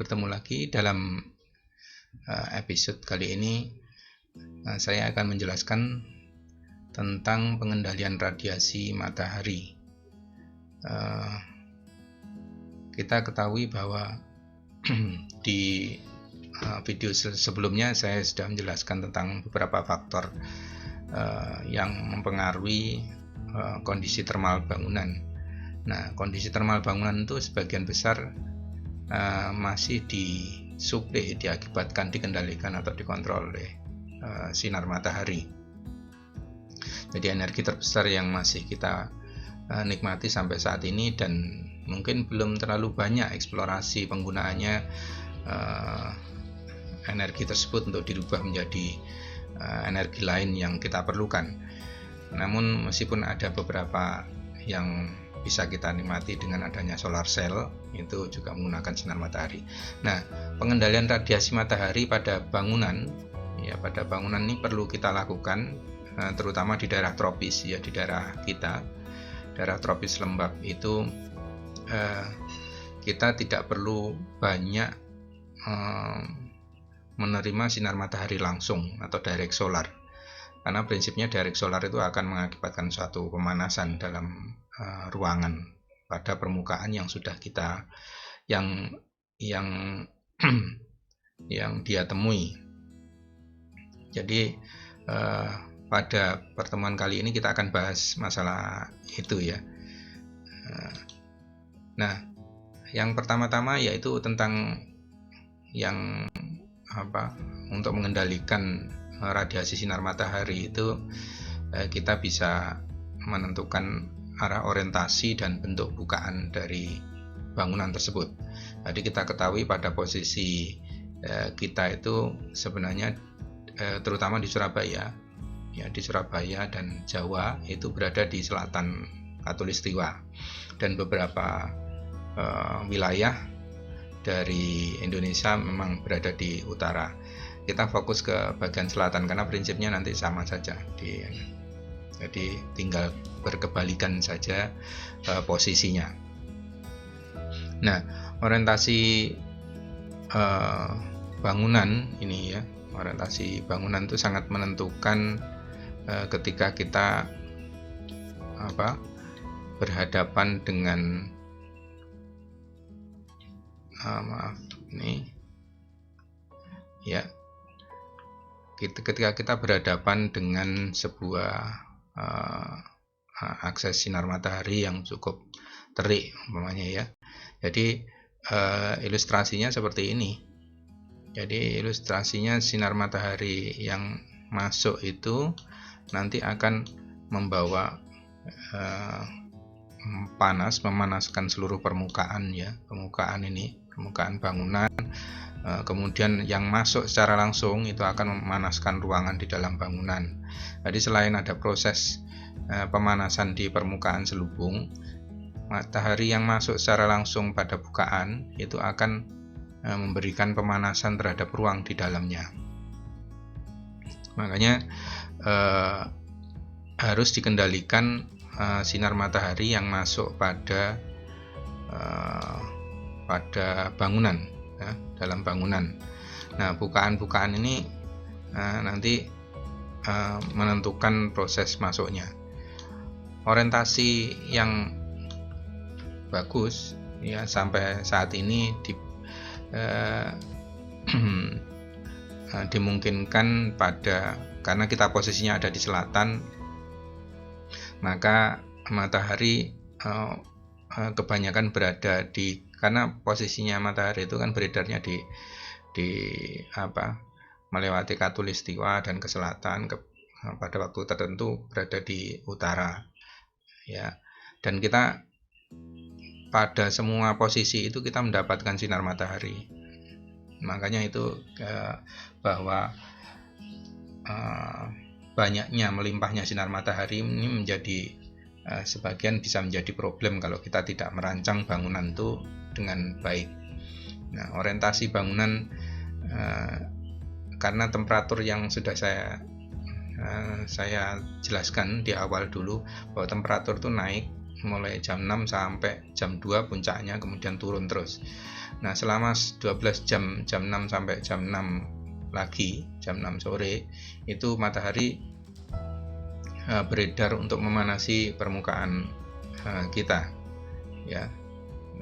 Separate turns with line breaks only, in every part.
bertemu lagi dalam episode kali ini. Saya akan menjelaskan tentang pengendalian radiasi matahari. Kita ketahui bahwa di video sebelumnya saya sudah menjelaskan tentang beberapa faktor yang mempengaruhi kondisi termal bangunan. Nah, kondisi termal bangunan itu sebagian besar masih dikendalikan atau dikontrol oleh sinar matahari. Jadi energi terbesar yang masih kita nikmati sampai saat ini, dan mungkin belum terlalu banyak eksplorasi penggunaannya energi tersebut untuk dirubah menjadi energi lain yang kita perlukan. Namun meskipun ada beberapa yang bisa kita nikmati dengan adanya solar cell, itu juga menggunakan sinar matahari. Nah, pengendalian radiasi matahari pada bangunan, pada bangunan ini perlu kita lakukan, terutama di daerah tropis, di daerah kita, daerah tropis lembab itu kita tidak perlu banyak menerima sinar matahari langsung atau direct solar, karena prinsipnya direct solar itu akan mengakibatkan suatu pemanasan dalam ruangan pada permukaan yang sudah kita yang dia temui. Jadi pada pertemuan kali ini kita akan bahas masalah itu ya. Nah, yang pertama-tama yaitu tentang yang untuk mengendalikan radiasi sinar matahari itu kita bisa menentukan arah orientasi dan bentuk bukaan dari bangunan tersebut. Jadi kita ketahui pada posisi kita itu sebenarnya terutama di Surabaya, di Surabaya dan Jawa itu berada di selatan Katulistiwa, dan beberapa wilayah dari Indonesia memang berada di utara. Kita fokus ke bagian selatan karena prinsipnya nanti sama saja, jadi tinggal berkebalikan saja posisinya. Nah, orientasi bangunan ini orientasi bangunan itu sangat menentukan ketika kita berhadapan dengan ketika kita berhadapan dengan sebuah akses sinar matahari yang cukup terik umpamanya ya. Jadi ilustrasinya seperti ini. Jadi ilustrasinya sinar matahari yang masuk itu nanti akan membawa memanaskan seluruh permukaan permukaan bangunan. Kemudian yang masuk secara langsung itu akan memanaskan ruangan di dalam bangunan. Jadi selain ada proses pemanasan di permukaan selubung, matahari yang masuk secara langsung pada bukaan itu akan memberikan pemanasan terhadap ruang di dalamnya. Makanya harus dikendalikan sinar matahari yang masuk pada bangunan, dalam bangunan. Nah, bukaan-bukaan ini nanti menentukan proses masuknya. Orientasi yang bagus sampai saat ini dimungkinkan karena kita posisinya ada di selatan, maka matahari kebanyakan berada karena posisinya matahari itu kan beredarnya melewati Katulistiwa dan ke selatan, pada waktu tertentu berada di utara dan kita pada semua posisi itu kita mendapatkan sinar matahari. Makanya itu bahwa banyaknya melimpahnya sinar matahari ini menjadi sebagian bisa menjadi problem kalau kita tidak merancang bangunan itu dengan baik. Nah, orientasi bangunan karena temperatur yang sudah saya jelaskan di awal dulu bahwa temperatur itu naik mulai jam 6 sampai jam 2 puncaknya, kemudian turun terus. Nah, selama 12 jam, jam 6 sampai jam 6 lagi, jam 6 sore, itu matahari beredar untuk memanasi permukaan kita, ya,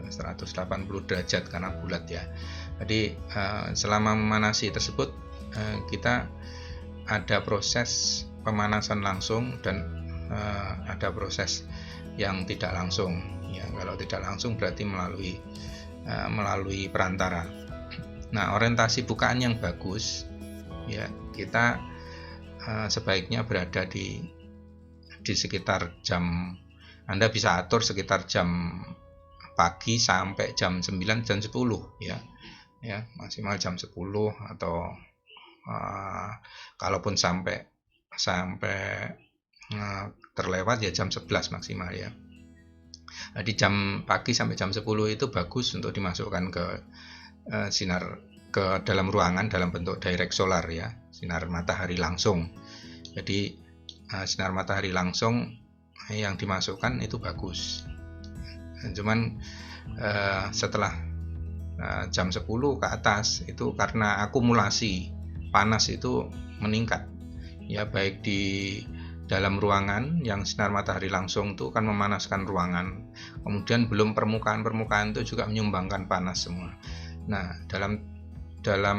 180 derajat karena bulat ya. Jadi selama memanasi tersebut kita ada proses pemanasan langsung dan ada proses yang tidak langsung. Ya, kalau tidak langsung berarti melalui perantara. Nah, orientasi bukaan yang bagus, ya, kita sebaiknya berada di sekitar jam, Anda bisa atur sekitar jam pagi sampai jam 9 dan 10 ya. Ya, maksimal jam 10 atau kalaupun sampai terlewat ya jam 11 maksimal ya. Di jam pagi sampai jam 10 itu bagus untuk dimasukkan ke sinar ke dalam ruangan dalam bentuk direct solar ya, sinar matahari langsung. Jadi sinar matahari langsung yang dimasukkan itu bagus. Cuman setelah jam 10 ke atas itu karena akumulasi panas itu meningkat ya, baik di dalam ruangan yang sinar matahari langsung itu kan memanaskan ruangan, kemudian belum permukaan itu juga menyumbangkan panas semua. Nah, dalam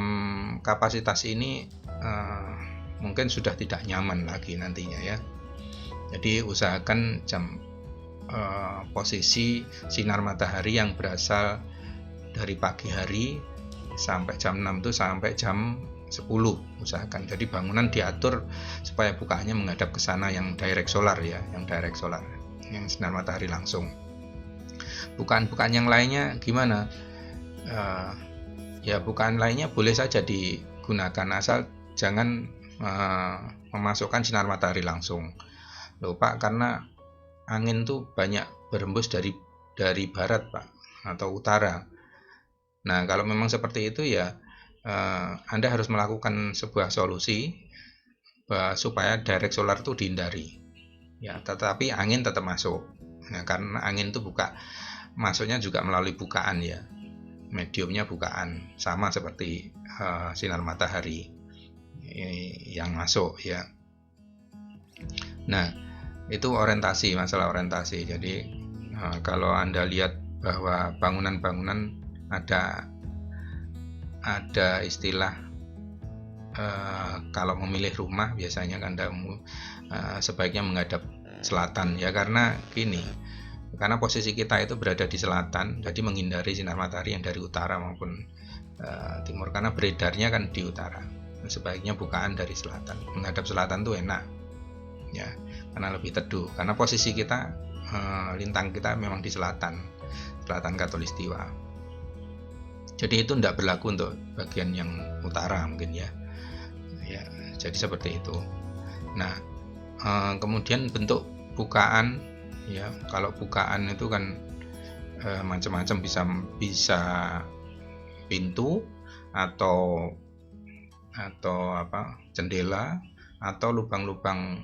kapasitas ini mungkin sudah tidak nyaman lagi nantinya ya. Jadi usahakan posisi sinar matahari yang berasal dari pagi hari sampai jam 6 itu sampai jam 10 usahakan. Jadi bangunan diatur supaya bukaannya menghadap ke sana yang direct solar ya, yang sinar matahari langsung. Bukaan yang lainnya gimana? Ya, bukaan lainnya boleh saja digunakan asal jangan memasukkan sinar matahari langsung. Loh Pak, karena angin tuh banyak berhembus dari barat Pak atau utara. Nah, kalau memang seperti itu ya Anda harus melakukan sebuah solusi supaya direct solar itu dihindari. Ya, tetapi angin tetap masuk. Nah, karena angin itu masuknya juga melalui bukaan ya. Mediumnya bukaan, sama seperti sinar matahari yang masuk ya. Nah, itu masalah orientasi. Jadi kalau Anda lihat bahwa bangunan-bangunan ada istilah kalau memilih rumah biasanya Anda sebaiknya menghadap selatan ya, karena posisi kita itu berada di selatan, jadi menghindari sinar matahari yang dari utara maupun timur, karena beredarnya kan di utara. Sebaiknya bukaan dari selatan, menghadap selatan tuh enak ya, karena lebih teduh, karena posisi kita lintang kita memang di selatan Khatulistiwa. Jadi itu tidak berlaku untuk bagian yang utara mungkin ya. Ya, jadi seperti itu. Nah, kemudian bentuk bukaan ya. Kalau bukaan itu kan macam-macam, bisa pintu atau jendela atau lubang-lubang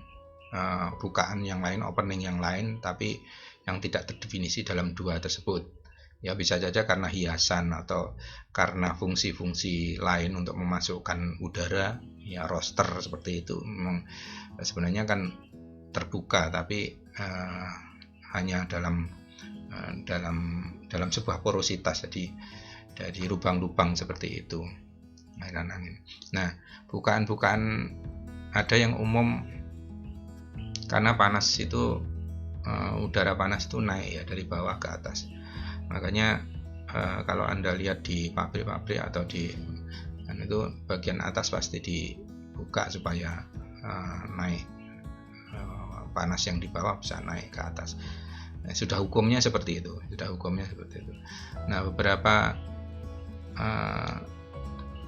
bukaan yang lain, opening yang lain, tapi yang tidak terdefinisi dalam dua tersebut. Ya, bisa saja karena hiasan atau karena fungsi-fungsi lain untuk memasukkan udara ya, roster seperti itu. Memang sebenarnya kan terbuka, tapi hanya dalam sebuah porositas, jadi dari lubang-lubang seperti itu aliran angin. Nah, bukaan-bukaan ada yang umum karena panas itu udara panas itu naik ya dari bawah ke atas. Makanya kalau Anda lihat di pabrik-pabrik atau itu bagian atas pasti dibuka supaya naik panas yang di bawah bisa naik ke atas. Nah, sudah hukumnya seperti itu. Nah, beberapa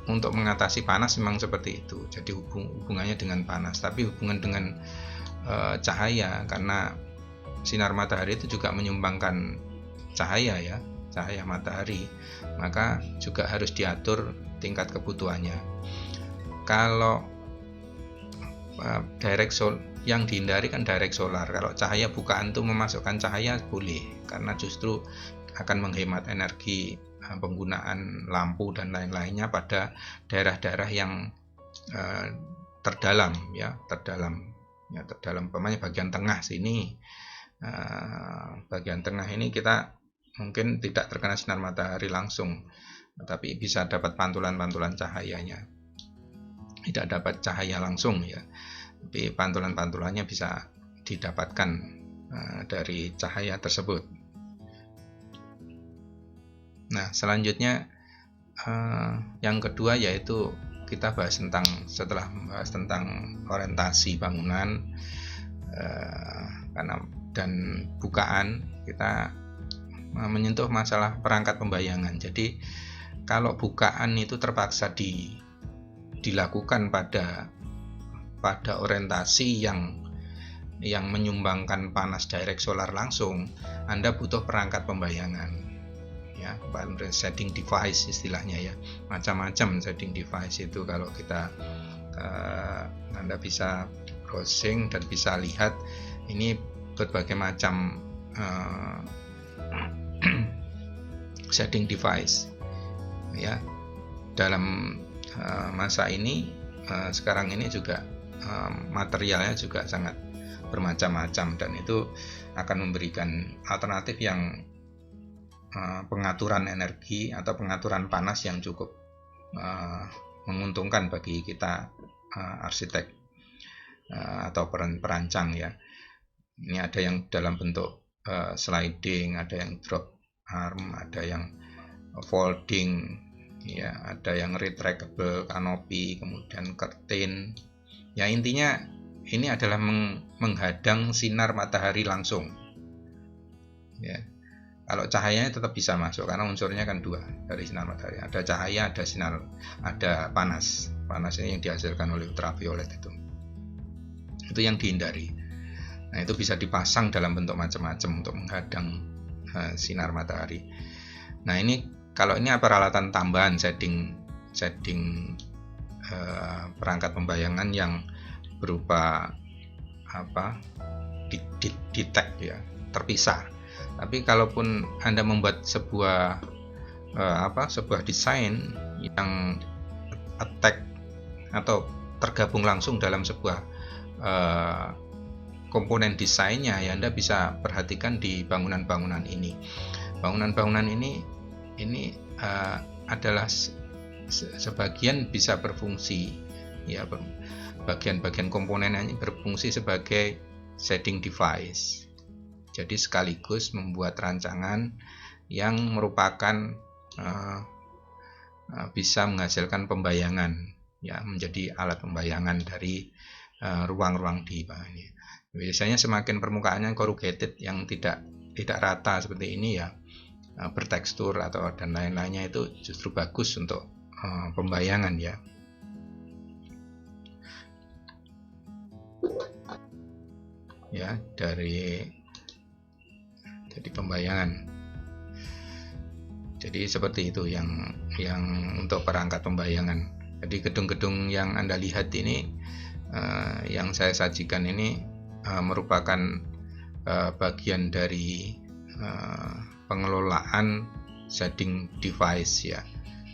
untuk mengatasi panas memang seperti itu. Jadi hubungannya dengan panas, tapi hubungan dengan cahaya, karena sinar matahari itu juga menyumbangkan cahaya matahari, maka juga harus diatur tingkat kebutuhannya. Kalau yang dihindari kan direct solar. Kalau cahaya bukaan tuh memasukkan cahaya boleh, karena justru akan menghemat energi penggunaan lampu dan lain-lainnya pada daerah-daerah yang terdalam ya, terdalam umpamanya bagian tengah sini. Bagian tengah ini kita mungkin tidak terkena sinar matahari langsung, tapi bisa dapat pantulan-pantulan cahayanya. Tidak dapat cahaya langsung ya, tapi pantulan-pantulannya bisa didapatkan dari cahaya tersebut. Nah, selanjutnya yang kedua yaitu kita bahas tentang, setelah membahas tentang orientasi bangunan dan bukaan, kita menyentuh masalah perangkat pembayangan. Jadi kalau bukaan itu terpaksa dilakukan pada orientasi yang menyumbangkan panas direct solar langsung, Anda butuh perangkat pembayangan ya, shading device istilahnya ya. Macam-macam shading device itu, kalau kita Anda bisa browsing dan bisa lihat ini berbagai macam shading device ya. Dalam masa ini sekarang ini juga materialnya juga sangat bermacam-macam, dan itu akan memberikan alternatif yang pengaturan energi atau pengaturan panas yang cukup menguntungkan bagi kita arsitek atau perancang ya. Ini ada yang dalam bentuk sliding, ada yang drop arm, ada yang folding ya, ada yang retractable canopy, kemudian curtain. Ya, intinya ini adalah menghadang sinar matahari langsung ya. Kalau cahayanya tetap bisa masuk karena unsurnya kan dua dari sinar matahari, ada cahaya, ada sinar, ada panas. Panas ini yang dihasilkan oleh ultraviolet itu yang dihindari. Nah, itu bisa dipasang dalam bentuk macam-macam untuk menghadang sinar matahari. Nah, ini kalau ini peralatan tambahan shading perangkat pembayangan yang berupa detect ya, terpisah. Tapi kalaupun Anda membuat sebuah desain yang attack atau tergabung langsung dalam sebuah komponen desainnya, ya Anda bisa perhatikan di bangunan-bangunan ini. Bangunan-bangunan ini adalah sebagian bisa berfungsi ya, bagian-bagian komponennya ini berfungsi sebagai shading device. Jadi sekaligus membuat rancangan yang merupakan bisa menghasilkan pembayangan ya, menjadi alat pembayangan dari ruang-ruang di bawah ini. Biasanya semakin permukaannya corrugated yang tidak rata seperti ini ya, bertekstur atau dan lain-lainnya, itu justru bagus untuk pembayangan ya. Ya, jadi pembayangan. Jadi seperti itu yang untuk perangkat pembayangan. Jadi gedung-gedung yang Anda lihat ini, yang saya sajikan ini merupakan bagian dari pengelolaan shading device ya,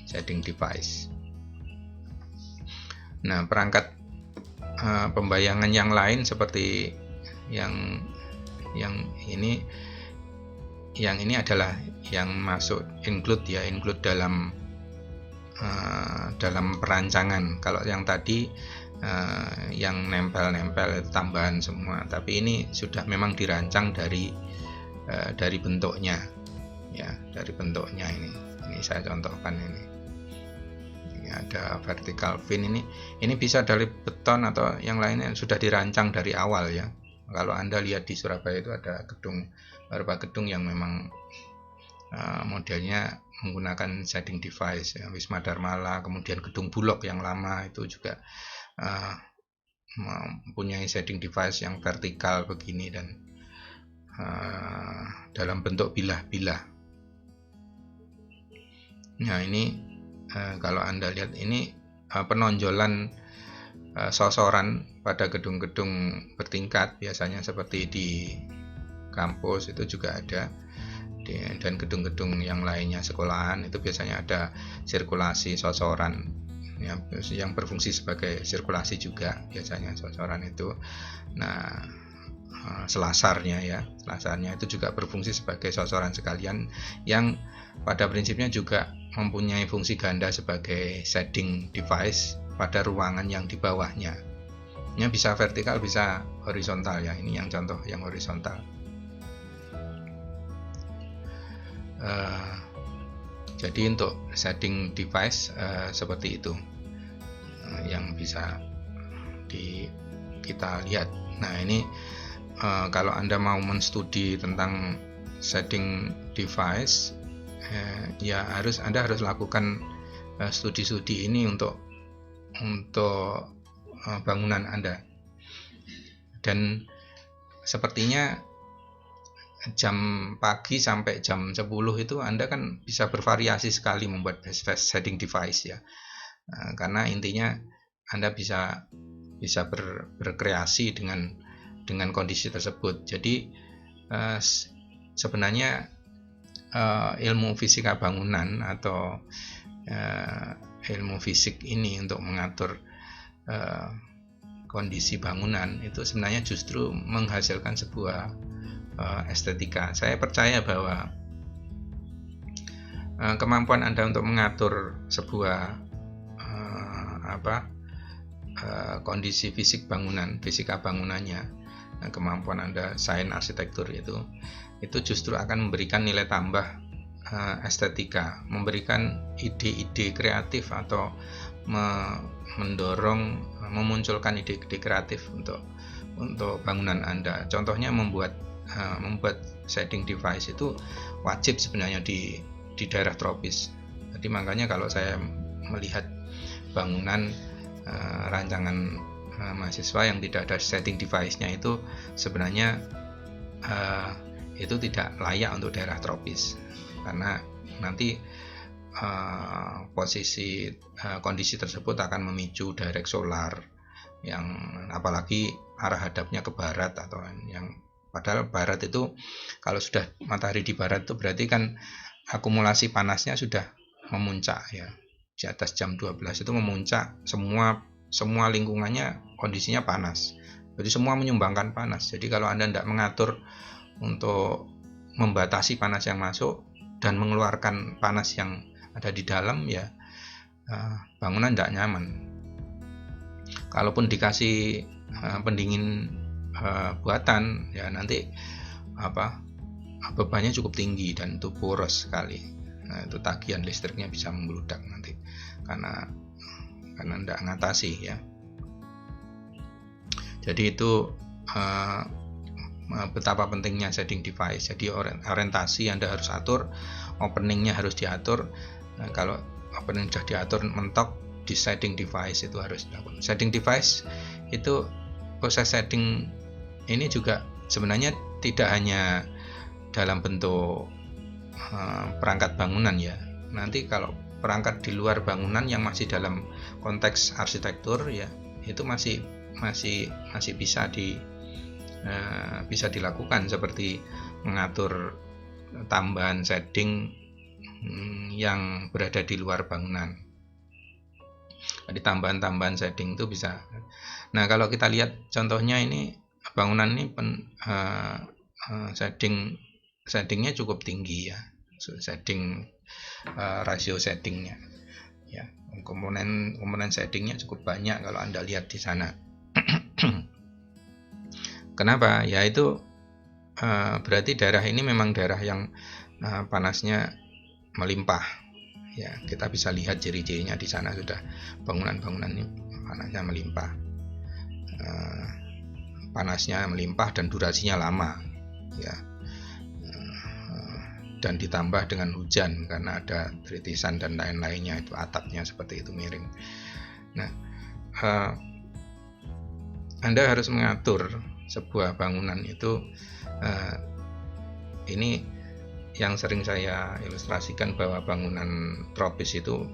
shading device. Nah, perangkat pembayangan yang lain seperti yang ini adalah yang masuk include dalam perancangan. Kalau yang tadi yang nempel-nempel itu tambahan semua, tapi ini sudah memang dirancang dari bentuknya ya, dari bentuknya ini saya contohkan ini ada vertical fin, ini bisa dari beton atau yang lainnya sudah dirancang dari awal ya. Kalau Anda lihat di Surabaya itu ada beberapa gedung yang memang modelnya menggunakan shading device ya. Wisma Dharmala, kemudian gedung Bulog yang lama itu juga mempunyai shading device yang vertikal begini dan dalam bentuk bilah-bilah. Nah, ini kalau Anda lihat ini penonjolan sosoran pada gedung-gedung bertingkat, biasanya seperti di kampus itu juga ada, dan gedung-gedung yang lainnya sekolahan itu biasanya ada sirkulasi sosoran yang berfungsi sebagai sirkulasi juga biasanya sosoran itu. Nah, selasarnya itu juga berfungsi sebagai sosoran sekalian, yang pada prinsipnya juga mempunyai fungsi ganda sebagai shading device pada ruangan yang di bawahnya. Ini bisa vertikal, bisa horizontal ya. Ini yang contoh yang horizontal. Jadi untuk shading device seperti itu yang bisa kita lihat. Nah, ini kalau Anda mau menstudi tentang shading device, ya Anda harus lakukan studi-studi ini untuk bangunan Anda. Dan sepertinya jam pagi sampai jam 10 itu Anda kan bisa bervariasi sekali membuat shading device ya. Karena intinya Anda bisa berkreasi dengan kondisi tersebut. Jadi sebenarnya ilmu fisika bangunan atau ilmu fisik ini untuk mengatur kondisi bangunan itu sebenarnya justru menghasilkan sebuah estetika. Saya percaya bahwa kemampuan Anda untuk mengatur sebuah kondisi fisik bangunan, fisika bangunannya, kemampuan Anda sains arsitektur itu justru akan memberikan nilai tambah estetika, memberikan ide-ide kreatif atau memunculkan ide-ide kreatif untuk bangunan Anda. Contohnya membuat shading device itu wajib sebenarnya di daerah tropis. Jadi makanya kalau saya melihat bangunan rancangan mahasiswa yang tidak ada shading device-nya itu sebenarnya itu tidak layak untuk daerah tropis, karena nanti kondisi tersebut akan memicu direct solar yang apalagi arah hadapnya ke barat, atau yang padahal barat itu kalau sudah matahari di barat itu berarti kan akumulasi panasnya sudah memuncak ya. Di atas jam 12 itu memuncak, semua lingkungannya kondisinya panas. Jadi semua menyumbangkan panas. Jadi kalau Anda tidak mengatur untuk membatasi panas yang masuk dan mengeluarkan panas yang ada di dalam, ya bangunan tidak nyaman. Kalaupun dikasih pendingin buatan, ya nanti bebannya cukup tinggi dan itu boros sekali. Nah, itu tagihan listriknya bisa membludak nanti karena tidak ngatasi ya. Jadi itu betapa pentingnya shading device. Jadi orientasi Anda harus atur, openingnya harus diatur. Nah, kalau opening sudah diatur mentok, di shading device itu harus dilakukan. Shading device itu, proses shading ini juga sebenarnya tidak hanya dalam bentuk perangkat bangunan ya. Nanti kalau perangkat di luar bangunan yang masih dalam konteks arsitektur ya, itu masih bisa dilakukan, seperti mengatur tambahan shading yang berada di luar bangunan. Jadi tambahan shading itu bisa. Nah, kalau kita lihat contohnya ini, bangunan ini shadingnya cukup tinggi ya, rasio shadingnya ya, komponen shadingnya cukup banyak kalau Anda lihat di sana. Kenapa? Ya itu berarti daerah ini memang daerah yang panasnya melimpah ya. Kita bisa lihat ciri-cirinya di sana, sudah bangunan-bangunan ini panasnya melimpah, dan durasinya lama ya, dan ditambah dengan hujan karena ada tritisan dan lain-lainnya, itu atapnya seperti itu miring. Nah, Anda harus mengatur sebuah bangunan itu, ini yang sering saya ilustrasikan bahwa bangunan tropis itu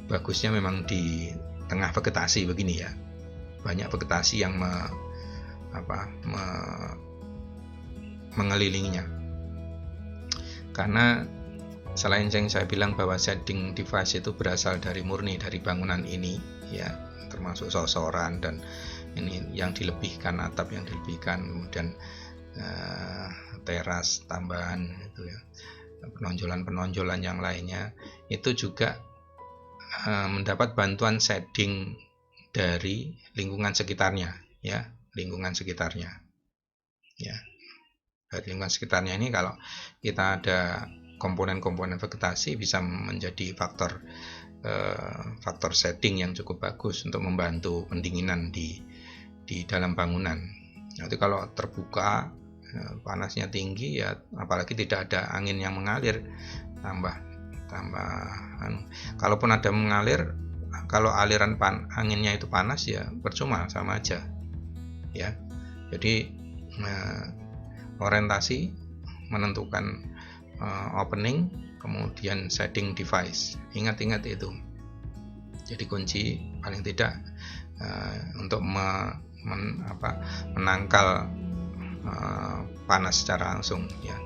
bagusnya memang di tengah vegetasi begini ya. banyak vegetasi yang mengelilinginya. Karena selain yang saya bilang bahwa shading device itu berasal dari murni dari bangunan ini, ya, termasuk sosoran dan ini yang dilebihkan, atap yang dilebihkan, kemudian teras tambahan itu ya, penonjolan-penonjolan yang lainnya, itu juga mendapat bantuan shading dari lingkungan sekitarnya, ya, lingkungan sekitarnya, ya. Dari lingkungan sekitarnya ini kalau kita ada komponen-komponen vegetasi bisa menjadi faktor shading yang cukup bagus untuk membantu pendinginan di dalam bangunan. Nanti kalau terbuka panasnya tinggi, ya apalagi tidak ada angin yang mengalir, tambah kalaupun ada mengalir, kalau aliran anginnya itu panas, ya percuma, sama aja, ya. Jadi orientasi menentukan opening, kemudian shading device, ingat itu. Jadi kunci paling tidak untuk menangkal panas secara langsung, ya.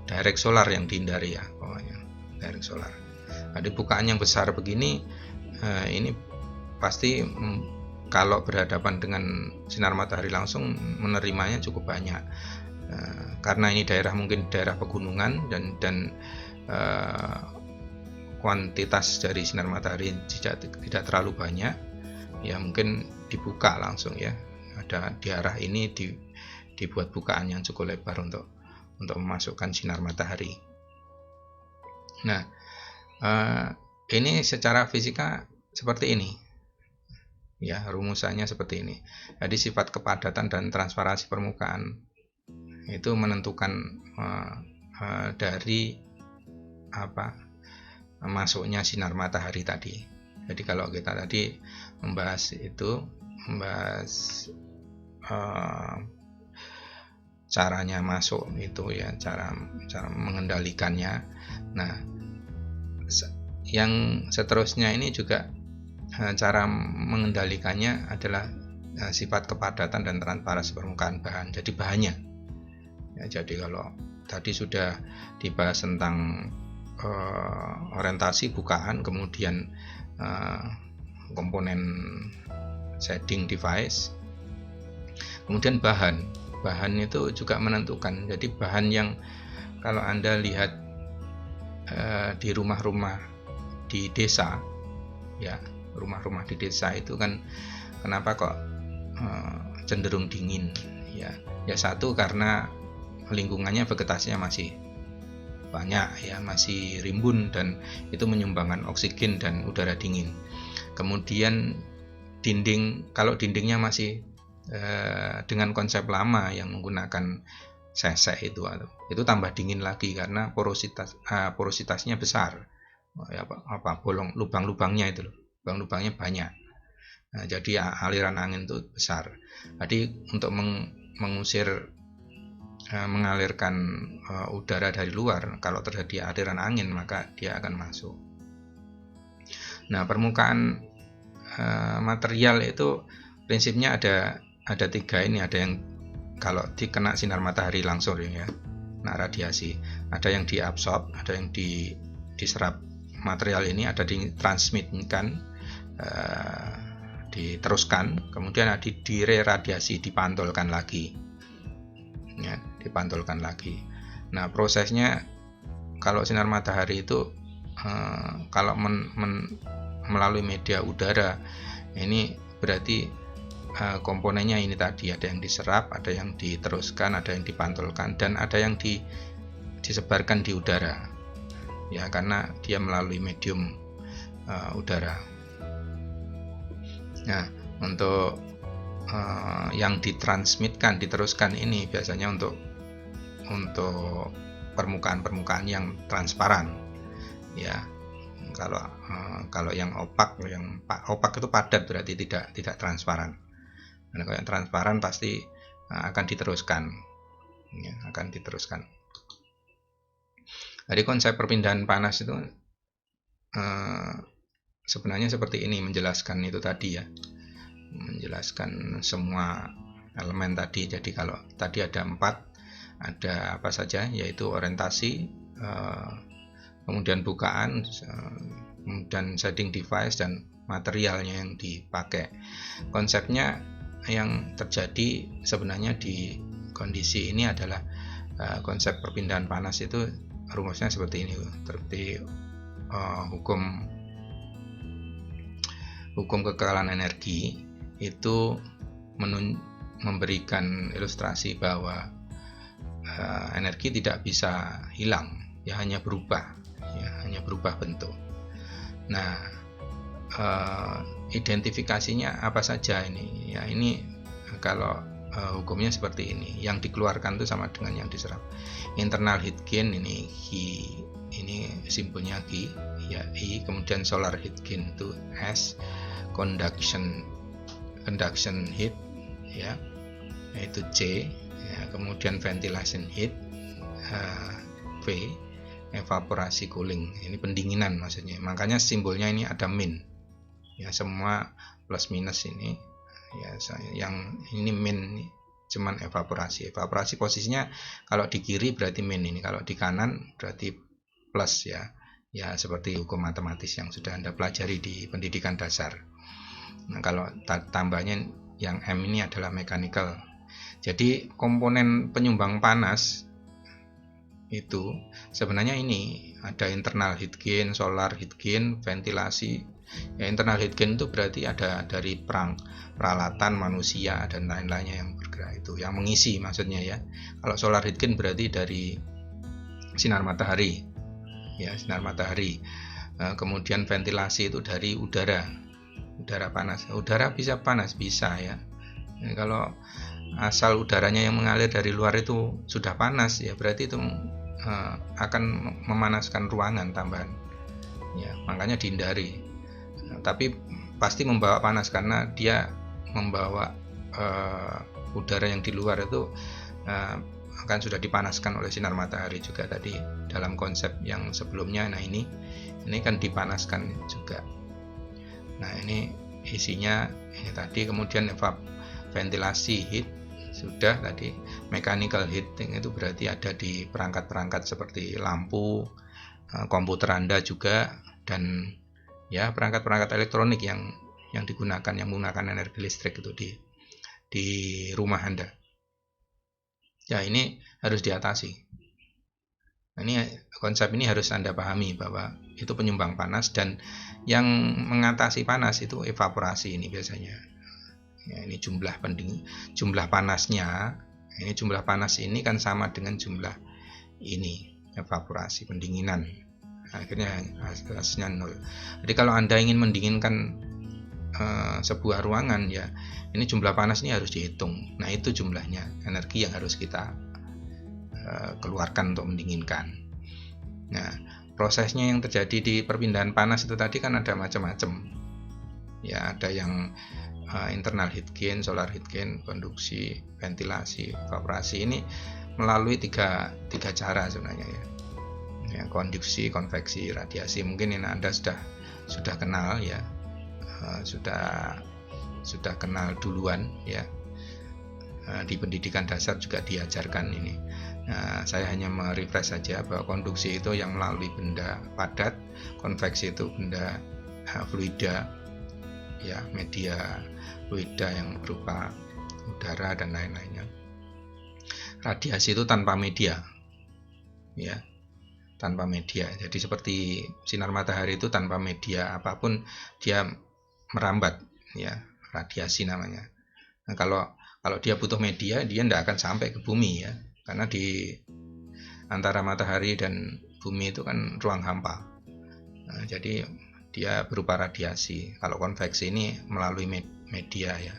Direct solar yang dihindari, ya, pokoknya direct solar. Jadi bukaan yang besar begini, ini pasti kalau berhadapan dengan sinar matahari langsung menerimanya cukup banyak, karena ini mungkin daerah pegunungan dan kuantitas dari sinar matahari tidak terlalu banyak, ya mungkin dibuka langsung, ya. Ada di arah ini dibuat bukaan yang cukup lebar untuk memasukkan sinar matahari. Nah, ini secara fisika seperti ini, ya, rumusannya seperti ini. Jadi sifat kepadatan dan transparansi permukaan itu menentukan dari masuknya sinar matahari tadi. Jadi kalau kita tadi membahas caranya masuk itu, ya, cara mengendalikannya. Nah, yang seterusnya ini juga cara mengendalikannya adalah sifat kepadatan dan transparansi permukaan bahan. Jadi bahannya, ya, jadi kalau tadi sudah dibahas tentang orientasi bukaan, kemudian komponen shading device, kemudian bahan itu juga menentukan. Jadi bahan yang kalau Anda lihat di rumah-rumah di desa, ya, rumah-rumah di desa itu kan kenapa kok cenderung dingin, ya satu karena lingkungannya vegetasinya masih banyak, ya, masih rimbun, dan itu menyumbangkan oksigen dan udara dingin. Kemudian kalau dindingnya masih dengan konsep lama yang menggunakan sesek itu tambah dingin lagi karena porositasnya besar, lubang-lubangnya itu, lubang-lubangnya banyak. Nah, jadi aliran angin itu besar. Jadi untuk mengalirkan udara dari luar, kalau terjadi aliran angin maka dia akan masuk. Nah, permukaan material itu prinsipnya ada 3 ini. Ada yang kalau dikena sinar matahari langsung, ya, nah radiasi, ada yang diabsorb, ada yang diserap material ini, ada ditransmitkan, diteruskan, kemudian ada diradiasi, dipantulkan lagi, ya, dipantulkan lagi. Nah, prosesnya kalau sinar matahari itu kalau melalui media udara, ini berarti komponennya ini tadi, ada yang diserap, ada yang diteruskan, ada yang dipantulkan, dan ada yang disebarkan di udara, ya, karena dia melalui medium udara. Nah, untuk yang ditransmitkan, diteruskan ini biasanya untuk permukaan-permukaan yang transparan, ya. Kalau yang opak itu padat, berarti tidak transparan. Nah, kalau yang transparan pasti akan diteruskan, ya, akan diteruskan. Jadi konsep perpindahan panas itu sebenarnya seperti ini, menjelaskan itu tadi, ya. menjelaskan semua elemen tadi. Jadi kalau tadi ada 4, ada apa saja, yaitu orientasi, kemudian bukaan, dan setting device, dan materialnya yang dipakai. Konsepnya yang terjadi sebenarnya di kondisi ini adalah konsep perpindahan panas itu rumusnya seperti ini, seperti hukum kekekalan energi itu memberikan ilustrasi bahwa energi tidak bisa hilang, ya hanya berubah bentuk. Nah, identifikasinya apa saja ini? Ya ini kalau hukumnya seperti ini. Yang dikeluarkan itu sama dengan yang diserap. Internal heat gain ini simbolnya G, ya I. Kemudian solar heat gain itu S. Conduction heat, ya, yaitu C. Ya, kemudian ventilation heat, V. Evaporasi cooling, ini pendinginan maksudnya. Makanya simbolnya ini ada min. Ya, semua plus minus ini. Ya, yang ini min, cuman evaporasi. Evaporasi posisinya kalau di kiri berarti min ini, kalau di kanan berarti plus, ya. Ya, seperti hukum matematis yang sudah Anda pelajari di pendidikan dasar. Nah, kalau tambahnya yang M ini adalah mechanical. Jadi komponen penyumbang panas itu sebenarnya ini ada internal heat gain, solar heat gain, ventilasi. Ya, internal heat gain itu berarti ada dari peralatan, manusia, dan lain-lainnya yang bergerak, itu yang mengisi maksudnya, ya. Kalau solar heat gain berarti dari sinar matahari, ya, sinar matahari. Kemudian ventilasi itu dari udara panas. Udara bisa panas, bisa, ya. Jadi kalau asal udaranya yang mengalir dari luar itu sudah panas, ya berarti itu akan memanaskan ruangan tambahan, ya, makanya dihindari. Tapi pasti membawa panas karena dia membawa udara yang di luar itu akan sudah dipanaskan oleh sinar matahari juga tadi dalam konsep yang sebelumnya. Nah ini kan dipanaskan juga. Nah ini isinya ini tadi. Kemudian ventilasi heat sudah tadi. Mechanical heating itu berarti ada di perangkat-perangkat seperti lampu, komputer Anda juga, dan ya perangkat-perangkat elektronik yang digunakan, yang menggunakan energi listrik itu di rumah Anda. Ya, ini harus diatasi. Nah, ini konsep ini harus Anda pahami bahwa itu penyumbang panas, dan yang mengatasi panas itu evaporasi ini biasanya. Ya, ini jumlah panasnya. Ini jumlah panas ini kan sama dengan jumlah ini evaporasi, pendinginan. Akhirnya hasilnya 0. Jadi kalau Anda ingin mendinginkan sebuah ruangan, ya ini jumlah panas ini harus dihitung. Nah itu jumlahnya energi yang harus kita keluarkan untuk mendinginkan. Nah prosesnya yang terjadi di perpindahan panas itu tadi kan ada macam-macam. Ya ada yang internal heat gain, solar heat gain, konduksi, ventilasi, evaporasi. Ini melalui tiga cara sebenarnya, ya. Ya, konduksi, konveksi, radiasi. Mungkin ini Anda sudah kenal, ya. Sudah kenal duluan, ya. Di pendidikan dasar juga diajarkan ini. Nah, saya hanya merefresh saja bahwa konduksi itu yang melalui benda padat, konveksi itu benda fluida, ya, media fluida yang berupa udara dan lain-lainnya. Radiasi itu tanpa media, ya, tanpa media. Jadi seperti sinar matahari itu tanpa media apapun dia merambat, ya, radiasi namanya. Nah, kalau dia butuh media, dia tidak akan sampai ke bumi, ya, karena di antara matahari dan bumi itu kan ruang hampa. Nah, jadi dia berupa radiasi. Kalau konveksi ini melalui media, ya,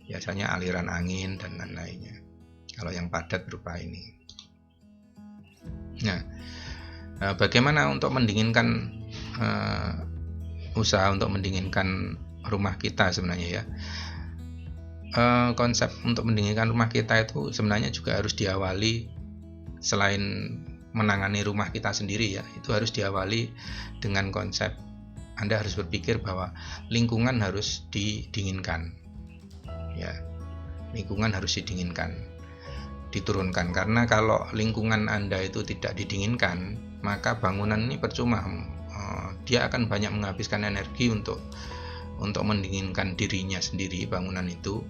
biasanya aliran angin dan lain-lainnya. Kalau yang padat berupa ini. Nah, bagaimana untuk mendinginkan usaha untuk mendinginkan rumah kita sebenarnya, ya. Konsep untuk mendinginkan rumah kita itu sebenarnya juga harus diawali, selain menangani rumah kita sendiri, ya, itu harus diawali dengan konsep Anda harus berpikir bahwa lingkungan harus didinginkan. ya. Lingkungan harus didinginkan, diturunkan, karena kalau lingkungan Anda itu tidak didinginkan, maka bangunan ini percuma. Dia akan banyak menghabiskan energi untuk mendinginkan dirinya sendiri, bangunan itu,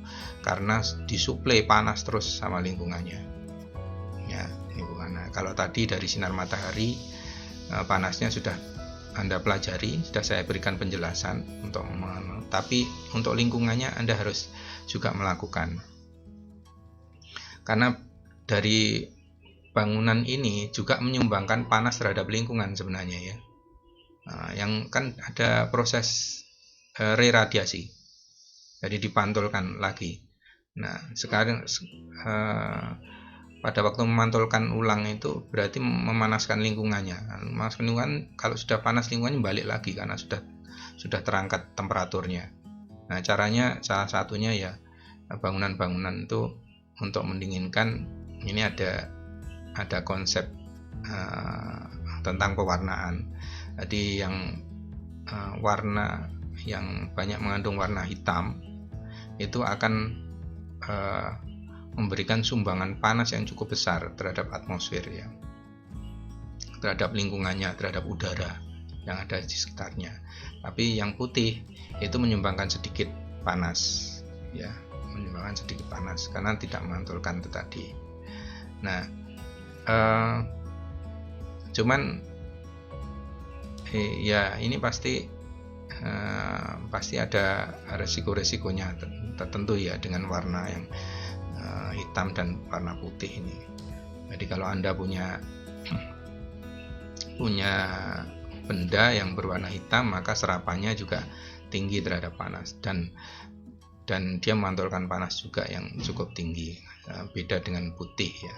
karena disuplai panas terus sama lingkungannya, ya. Lingkungan. Kalau tadi dari sinar matahari, panasnya sudah Anda pelajari, sudah saya berikan penjelasan tapi untuk lingkungannya Anda harus juga melakukan, karena dari bangunan ini juga menyumbangkan panas terhadap lingkungan sebenarnya, ya. Yang kan ada proses reradiasi, jadi dipantulkan lagi. Nah, sekarang pada waktu memantulkan ulang itu berarti memanaskan lingkungannya. Memanaskan lingkungan, kalau sudah panas lingkungannya balik lagi karena sudah terangkat temperaturnya. Nah, caranya salah satunya ya bangunan-bangunan itu untuk mendinginkan, ini ada konsep tentang pewarnaan. Jadi yang warna yang banyak mengandung warna hitam itu akan memberikan sumbangan panas yang cukup besar terhadap atmosfer, ya, terhadap lingkungannya, terhadap udara yang ada di sekitarnya. Tapi yang putih itu menyumbangkan sedikit panas, ya, menyumbangkan sedikit panas karena tidak memantulkan itu tadi. Nah, cuman ya ini pasti ada resiko-resikonya tertentu, ya, dengan warna yang hitam dan warna putih ini. Jadi kalau Anda punya benda yang berwarna hitam, maka serapannya juga tinggi terhadap panas, dan dia memantulkan panas juga yang cukup tinggi, beda dengan putih, ya.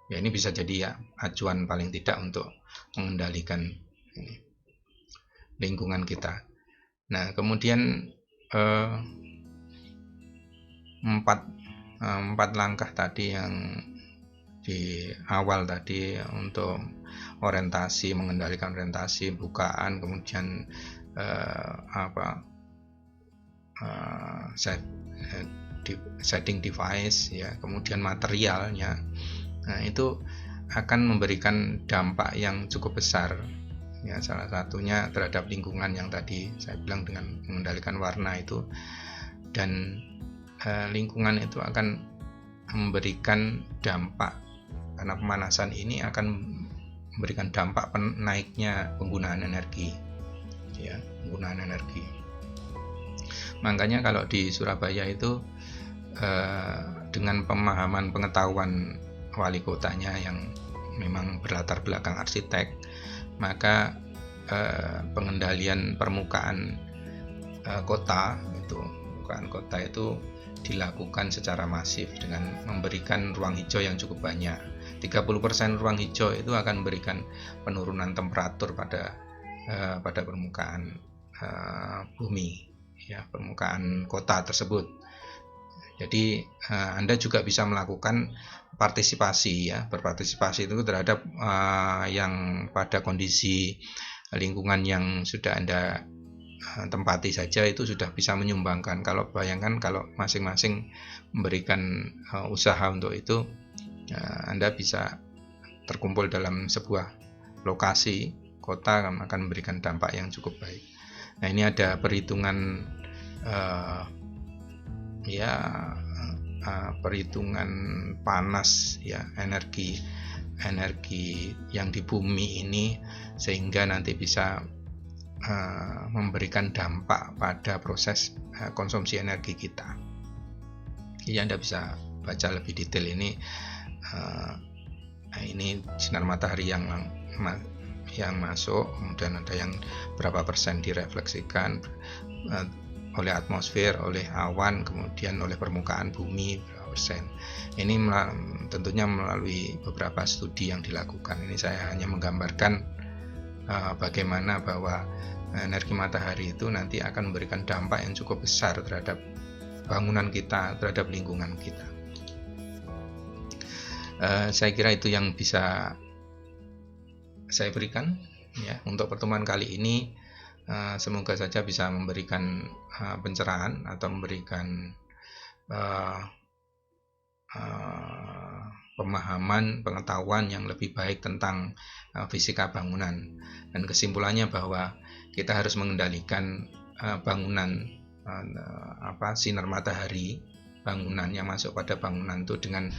Ya, ini bisa jadi ya acuan paling tidak untuk mengendalikan lingkungan kita. Nah, kemudian empat langkah tadi yang di awal tadi untuk orientasi, mengendalikan orientasi, bukaan, kemudian setting device, ya, kemudian materialnya. Nah, itu akan memberikan dampak yang cukup besar, ya, salah satunya terhadap lingkungan yang tadi saya bilang dengan mengendalikan warna itu, dan lingkungan itu akan memberikan dampak, karena pemanasan ini akan memberikan dampak naiknya penggunaan energi, ya, penggunaan energi. Makanya kalau di Surabaya itu dengan pemahaman pengetahuan wali kotanya yang memang berlatar belakang arsitek, maka pengendalian permukaan kota itu dilakukan secara masif dengan memberikan ruang hijau yang cukup banyak. 30% ruang hijau itu akan memberikan penurunan temperatur pada permukaan bumi, ya, permukaan kota tersebut. Jadi Anda juga bisa melakukan partisipasi, ya, berpartisipasi itu terhadap yang pada kondisi lingkungan yang sudah Anda tempati saja itu sudah bisa menyumbangkan. Kalau bayangkan kalau masing-masing memberikan usaha untuk itu, Anda bisa terkumpul dalam sebuah lokasi kota akan memberikan dampak yang cukup baik. Nah, ini ada perhitungan perhitungan panas, ya, energi yang di bumi ini, sehingga nanti bisa memberikan dampak pada proses konsumsi energi kita. Jadi Anda bisa baca lebih detail ini. Ini sinar matahari yang masuk, kemudian ada yang berapa persen direfleksikan oleh atmosfer, oleh awan, kemudian oleh permukaan bumi berapa persen. Ini tentunya melalui beberapa studi yang dilakukan. Ini saya hanya menggambarkan bagaimana bahwa energi matahari itu nanti akan memberikan dampak yang cukup besar terhadap bangunan kita, terhadap lingkungan kita. Saya kira itu yang bisa saya berikan, ya, untuk pertemuan kali ini. Semoga saja bisa memberikan pencerahan atau memberikan pemahaman, pengetahuan yang lebih baik tentang fisika bangunan. Dan kesimpulannya bahwa kita harus mengendalikan bangunan sinar matahari bangunan yang masuk pada bangunan itu dengan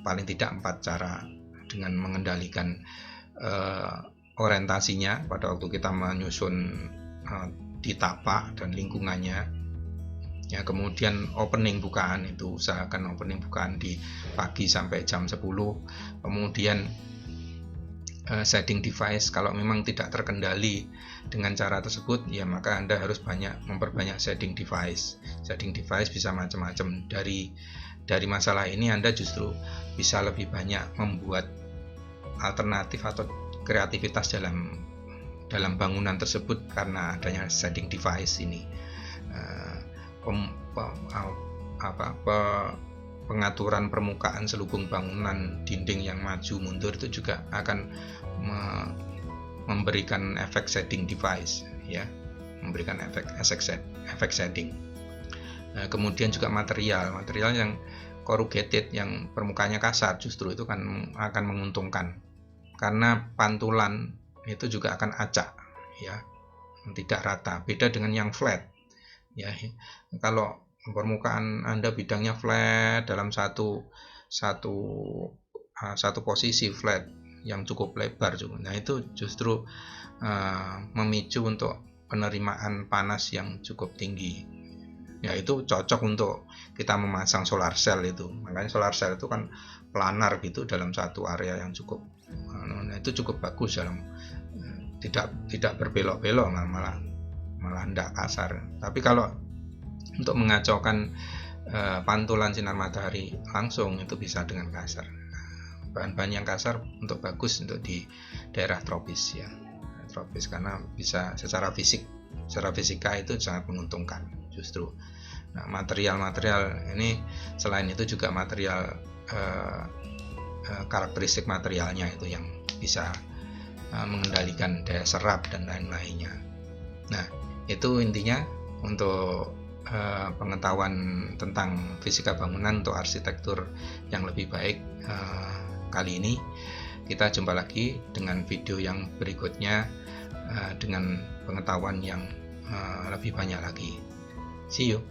paling tidak 4 cara, dengan mengendalikan orientasinya pada waktu kita menyusun di tapak dan lingkungannya, ya. Kemudian opening bukaan itu usahakan opening bukaan di pagi sampai jam 10. Kemudian shading device, kalau memang tidak terkendali dengan cara tersebut, ya maka Anda harus memperbanyak shading device. Shading device bisa macam-macam. Dari masalah ini Anda justru bisa lebih banyak membuat alternatif atau kreativitas dalam bangunan tersebut karena adanya shading device ini. Pengaturan permukaan selubung bangunan, dinding yang maju mundur itu juga akan memberikan efek shading device, ya, memberikan efek shading. Kemudian juga material yang corrugated, yang permukaannya kasar, justru itu kan akan menguntungkan karena pantulan itu juga akan acak, ya, tidak rata. Beda dengan yang flat, ya. Kalau permukaan Anda bidangnya flat dalam satu posisi flat yang cukup lebar juga, nah itu justru memicu untuk penerimaan panas yang cukup tinggi. Ya, itu cocok untuk kita memasang solar cell itu. Makanya solar cell itu kan planar gitu dalam satu area yang cukup, nah itu cukup bagus dalam tidak berbelok-belok, malah tidak kasar. Tapi kalau untuk mengacaukan pantulan sinar matahari langsung, itu bisa dengan kasar. Bahan-bahan yang kasar untuk bagus untuk di daerah tropis, ya, tropis, karena bisa secara fisika itu sangat menguntungkan justru. Nah, material ini selain itu juga material karakteristik materialnya itu yang bisa mengendalikan daya serap dan lain-lainnya. Nah, itu intinya untuk pengetahuan tentang fisika bangunan untuk arsitektur yang lebih baik. Kali ini kita jumpa lagi dengan video yang berikutnya dengan pengetahuan yang lebih banyak lagi. See you.